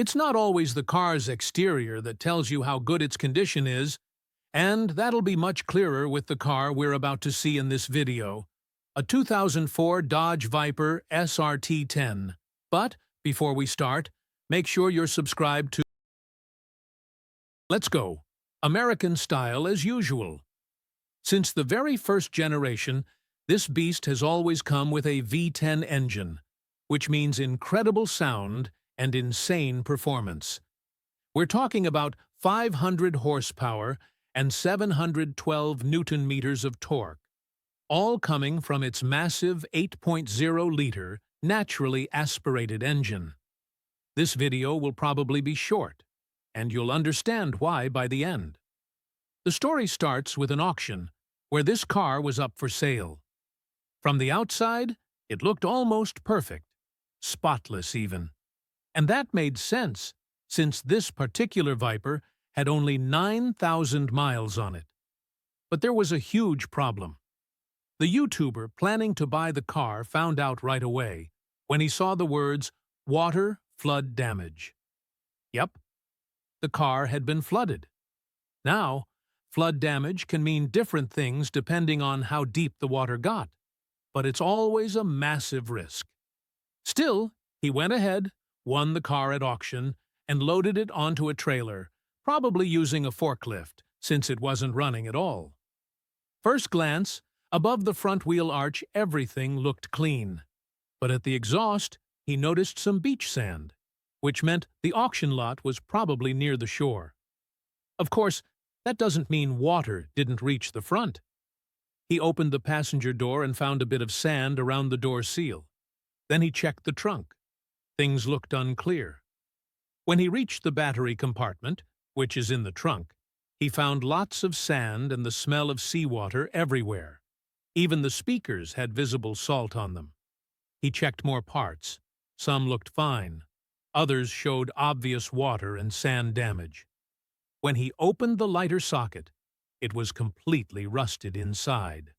It's not always the car's exterior that tells you how good its condition is, and that'll be much clearer with the car we're about to see in this video, a 2004 Dodge Viper SRT-10. But, before we start, make sure you're subscribed to... Let's go. American style as usual. Since the very first generation, this beast has always come with a V10 engine, which means incredible sound and insane performance. We're talking about 500 horsepower and 712 newton-meters of torque, all coming from its massive 8.0-liter, naturally aspirated engine. This video will probably be short, and you'll understand why by the end. The story starts with an auction where this car was up for sale. From the outside, it looked almost perfect, spotless even. And that made sense, since this particular Viper had only 9,000 miles on it. But there was a huge problem. The YouTuber planning to buy the car found out right away when he saw the words, "water flood damage." Yep, the car had been flooded. Now, flood damage can mean different things depending on how deep the water got, but it's always a massive risk. Still, he went ahead, won the car at auction, and loaded it onto a trailer, probably using a forklift, since it wasn't running at all. First glance, above the front wheel arch everything looked clean. But at the exhaust, he noticed some beach sand, which meant the auction lot was probably near the shore. Of course, that doesn't mean water didn't reach the front. He opened the passenger door and found a bit of sand around the door seal. Then he checked the trunk. Things looked unclear. When he reached the battery compartment, which is in the trunk, he found lots of sand and the smell of seawater everywhere. Even the speakers had visible salt on them. He checked more parts. Some looked fine. Others showed obvious water and sand damage. When he opened the lighter socket, it was completely rusted inside.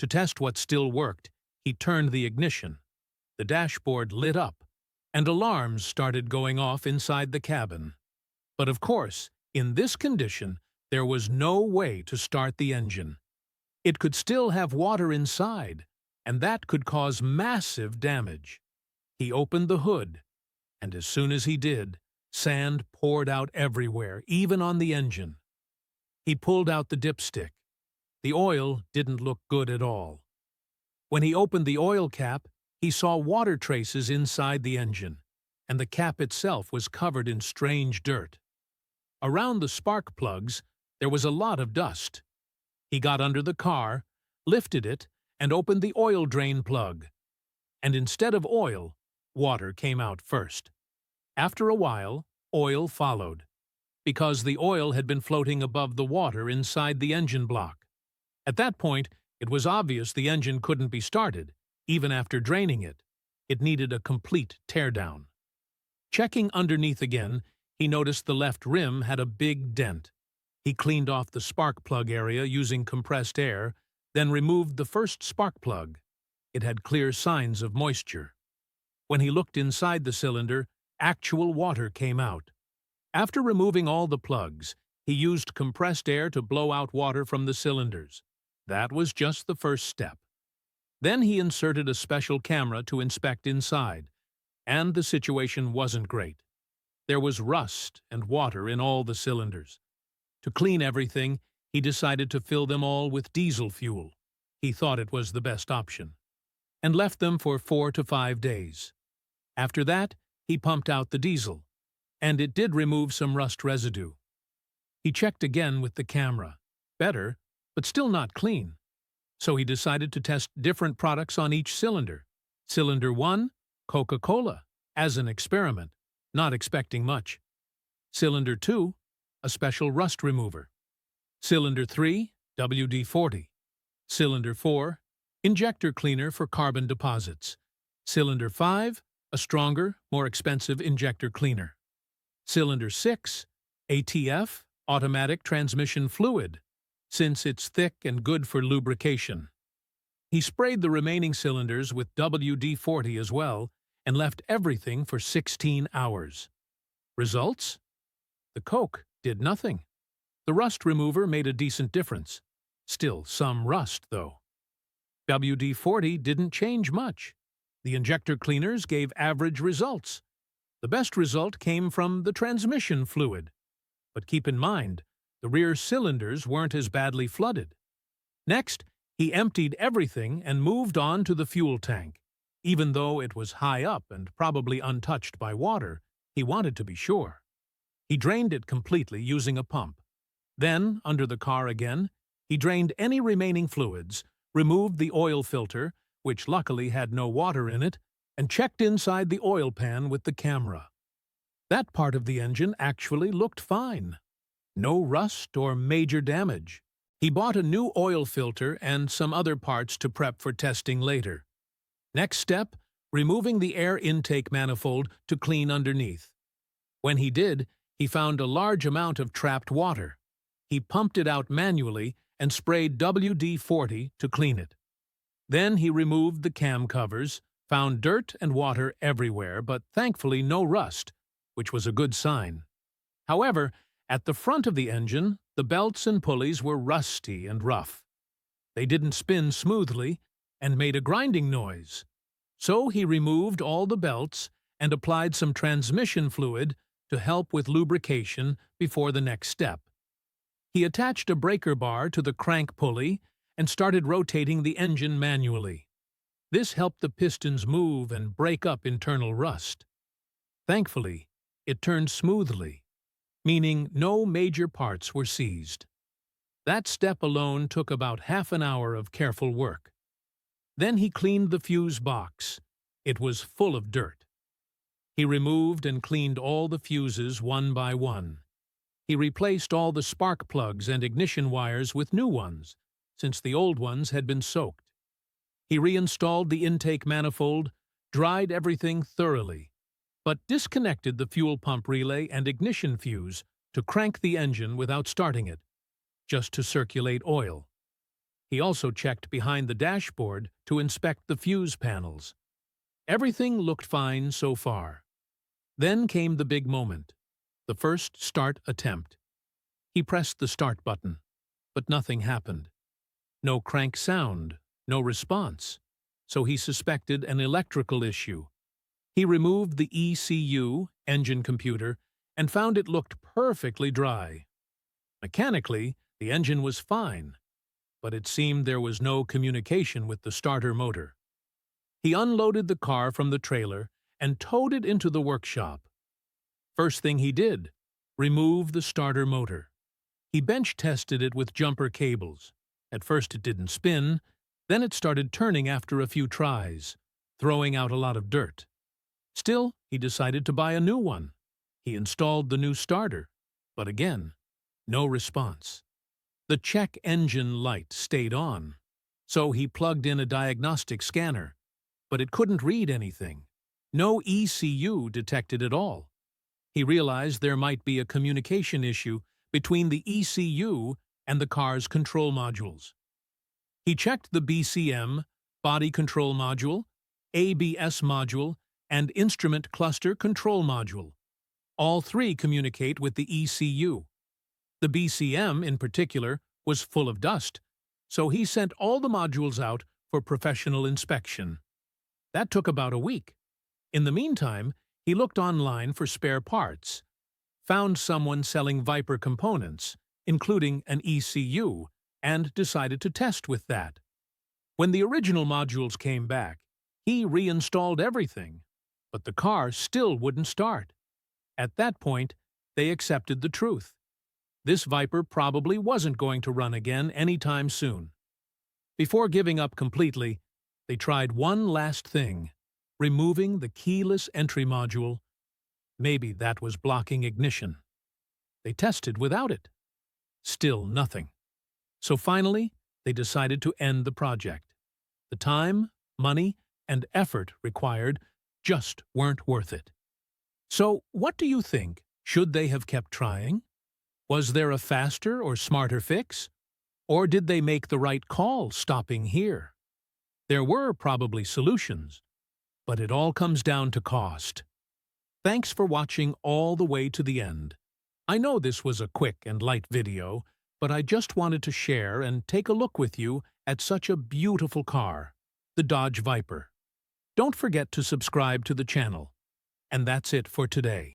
To test what still worked, he turned the ignition. The dashboard lit up, and alarms started going off inside the cabin. But of course, in this condition, there was no way to start the engine. It could still have water inside, and that could cause massive damage. He opened the hood, and as soon as he did, sand poured out everywhere, even on the engine. He pulled out the dipstick. The oil didn't look good at all. When he opened the oil cap, he saw water traces inside the engine, and the cap itself was covered in strange dirt. Around the spark plugs, there was a lot of dust. He got under the car, lifted it, and opened the oil drain plug. And instead of oil, water came out first. After a while, oil followed, because the oil had been floating above the water inside the engine block. At that point, it was obvious the engine couldn't be started, even after draining it. It needed a complete teardown. Checking underneath again, he noticed the left rim had a big dent. He cleaned off the spark plug area using compressed air, then removed the first spark plug. It had clear signs of moisture. When he looked inside the cylinder, actual water came out. After removing all the plugs, he used compressed air to blow out water from the cylinders. That was just the first step. Then he inserted a special camera to inspect inside, and the situation wasn't great. There was rust and water in all the cylinders. To clean everything, he decided to fill them all with diesel fuel. He thought it was the best option, and left them for 4 to 5 days. After that, he pumped out the diesel, and it did remove some rust residue. He checked again with the camera. Better, but still not clean. So he decided to test different products on each cylinder. Cylinder 1, Coca-Cola, as an experiment, not expecting much. Cylinder 2, a special rust remover. Cylinder 3, WD-40. Cylinder 4, injector cleaner for carbon deposits. Cylinder 5, a stronger, more expensive injector cleaner. Cylinder 6, ATF, automatic transmission fluid, since it's thick and good for lubrication. He sprayed the remaining cylinders with WD-40 as well and left everything for 16 hours. Results? The coke did nothing. The rust remover made a decent difference. Still some rust, though. WD-40 didn't change much. The injector cleaners gave average results. The best result came from the transmission fluid. But keep in mind, the rear cylinders weren't as badly flooded. Next, he emptied everything and moved on to the fuel tank. Even though it was high up and probably untouched by water, he wanted to be sure. He drained it completely using a pump. Then, under the car again, he drained any remaining fluids, removed the oil filter, which luckily had no water in it, and checked inside the oil pan with the camera. That part of the engine actually looked fine. No rust or major damage. He bought a new oil filter and some other parts to prep for testing later. Next step, removing the air intake manifold to clean underneath. When he did, he found a large amount of trapped water. He pumped it out manually and sprayed WD-40 to clean it. Then he removed the cam covers, found dirt and water everywhere, but thankfully no rust, which was a good sign. However, at the front of the engine, the belts and pulleys were rusty and rough. They didn't spin smoothly and made a grinding noise. So he removed all the belts and applied some transmission fluid to help with lubrication before the next step. He attached a breaker bar to the crank pulley and started rotating the engine manually. This helped the pistons move and break up internal rust. Thankfully, it turned smoothly, meaning no major parts were seized. That step alone took about half an hour of careful work. Then he cleaned the fuse box. It was full of dirt. He removed and cleaned all the fuses one by one. He replaced all the spark plugs and ignition wires with new ones, since the old ones had been soaked. He reinstalled the intake manifold, dried everything thoroughly, but disconnected the fuel pump relay and ignition fuse to crank the engine without starting it, just to circulate oil. He also checked behind the dashboard to inspect the fuse panels. Everything looked fine so far. Then came the big moment, the first start attempt. He pressed the start button, but nothing happened. No crank sound, no response, so he suspected an electrical issue. He removed the ECU, engine computer, and found it looked perfectly dry. Mechanically, the engine was fine, but it seemed there was no communication with the starter motor. He unloaded the car from the trailer and towed it into the workshop. First thing he did, remove the starter motor. He bench tested it with jumper cables. At first it didn't spin, then it started turning after a few tries, throwing out a lot of dirt. Still, he decided to buy a new one. He installed the new starter, but again, no response. The check engine light stayed on, so he plugged in a diagnostic scanner, but it couldn't read anything. No ECU detected at all. He realized there might be a communication issue between the ECU and the car's control modules. He checked the BCM, body control module, ABS module, and instrument cluster control module. All three communicate with the ECU. The BCM, in particular, was full of dust, so he sent all the modules out for professional inspection. That took about a week. In the meantime, he looked online for spare parts, found someone selling Viper components, including an ECU, and decided to test with that. When the original modules came back, he reinstalled everything, but the car still wouldn't start. At that point, they accepted the truth. This Viper probably wasn't going to run again anytime soon. Before giving up completely, they tried one last thing, removing the keyless entry module. Maybe that was blocking ignition. They tested without it. Still nothing. So finally, they decided to end the project. The time, money, and effort required just weren't worth it. So, what do you think? Should they have kept trying? Was there a faster or smarter fix? Or did they make the right call stopping here? There were probably solutions, but it all comes down to cost. Thanks for watching all the way to the end. I know this was a quick and light video, but I just wanted to share and take a look with you at such a beautiful car, the Dodge Viper. Don't forget to subscribe to the channel. And that's it for today.